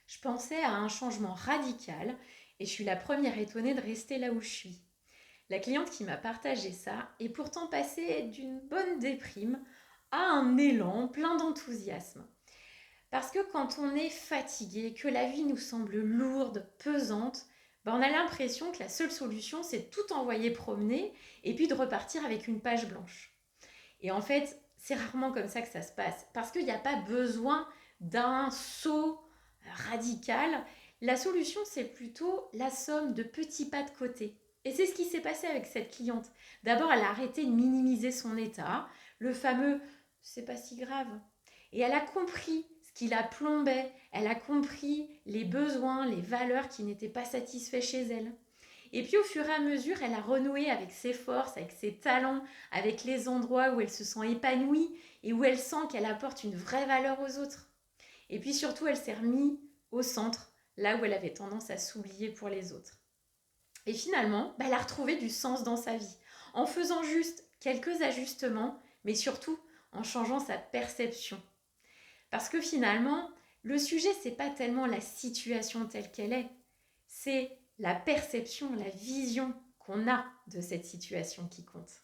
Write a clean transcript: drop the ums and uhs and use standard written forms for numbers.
Je pensais à un changement radical et je suis la première étonnée de rester là où je suis. La cliente qui m'a partagé ça est pourtant passée d'une bonne déprime à un élan plein d'enthousiasme. Parce que quand on est fatigué, que la vie nous semble lourde, pesante, on a l'impression que la seule solution c'est de tout envoyer promener et puis de repartir avec une page blanche. Et en fait, c'est rarement comme ça que ça se passe. Parce qu'il n'y a pas besoin d'un saut radical. La solution, c'est plutôt la somme de petits pas de côté. Et c'est ce qui s'est passé avec cette cliente. D'abord, elle a arrêté de minimiser son état, le fameux c'est pas si grave. Et elle a compris ce qui la plombait, elle a compris les besoins, les valeurs qui n'étaient pas satisfaits chez elle. Et puis au fur et à mesure, elle a renoué avec ses forces, avec ses talents, avec les endroits où elle se sent épanouie et où elle sent qu'elle apporte une vraie valeur aux autres. Et puis surtout, elle s'est remise au centre, là où elle avait tendance à s'oublier pour les autres. Et finalement, elle a retrouvé du sens dans sa vie, en faisant juste quelques ajustements, mais surtout en changeant sa perception. Parce que finalement, le sujet, c'est pas tellement la situation telle qu'elle est, c'est la perception, la vision qu'on a de cette situation qui compte.